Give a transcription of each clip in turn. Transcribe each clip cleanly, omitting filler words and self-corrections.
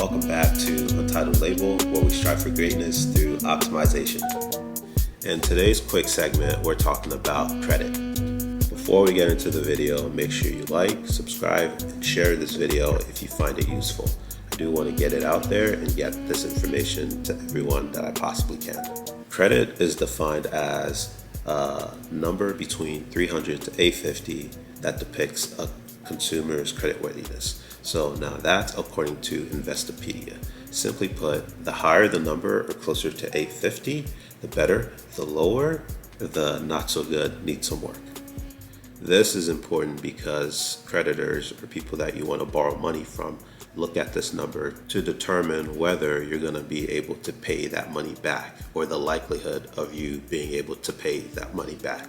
Welcome back to Untitled Label, where we strive for greatness through optimization. In today's quick segment, we're talking about credit. Before we get into the video, make sure you like, subscribe, and share this video if you find it useful. I do want to get it out there and get this information to everyone that I possibly can. Credit is defined as a number between 300 to 850 that depicts a consumer's creditworthiness. So now that's according to Investopedia. Simply put, the higher the number or closer to 850, the better. The lower, the not so good, needs some work. This is important because creditors or people that you want to borrow money from look at this number to determine whether you're going to be able to pay that money back or the likelihood of you being able to pay that money back.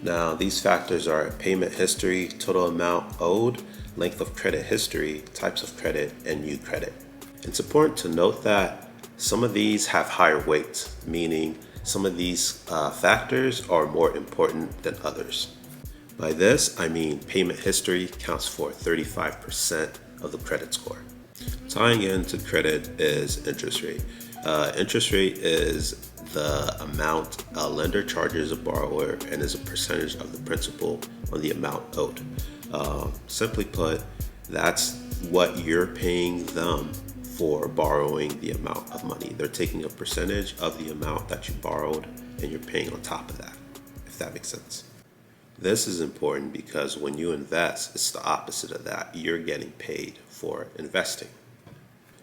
Now, these factors are payment history, total amount owed, length of credit history, types of credit, and new credit. It's important to note that some of these have higher weights, meaning some of these factors are more important than others. By this, I mean payment history counts for 35% of the credit score. Tying into credit is interest rate. Interest rate is the amount a lender charges a borrower and is a percentage of the principal on the amount owed. Simply put, that's what you're paying them for borrowing the amount of money. They're taking a percentage of the amount that you borrowed and you're paying on top of that, if that makes sense. This is important because when you invest, it's the opposite of that. You're getting paid for investing.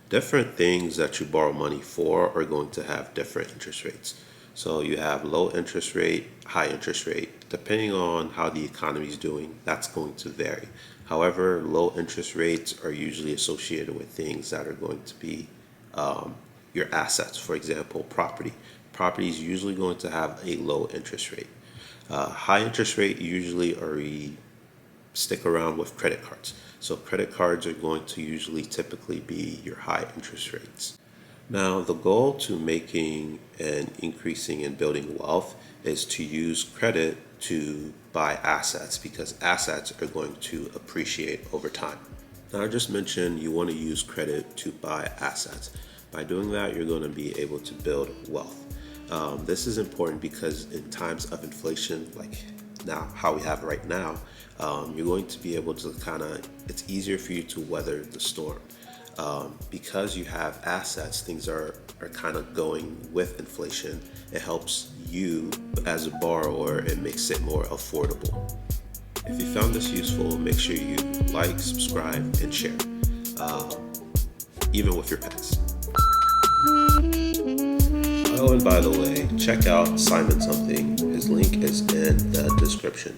Different things that you borrow money for are going to have different interest rates. So you have low interest rate, high interest rate. Depending on how the economy is doing, that's going to vary. However, low interest rates are usually associated with things that are going to be your assets. For example, property. Property is usually going to have a low interest rate. High interest rate usually stick around with credit cards. So credit cards are going to typically be your high interest rates. Now, the goal to making and increasing and building wealth is to use credit to buy assets because assets are going to appreciate over time. Now, I just mentioned you want to use credit to buy assets. By doing that, you're going to be able to build wealth. This is important because in times of inflation, like now, how we have right now, you're going to be able to it's easier for you to weather the storm. Because you have assets, things are kind of going with inflation. It helps you as a borrower. It makes it more affordable. If you found this useful, make sure you like, subscribe, and share, even with your pets. Oh, and by the way, check out Simon Something. His link is in the description.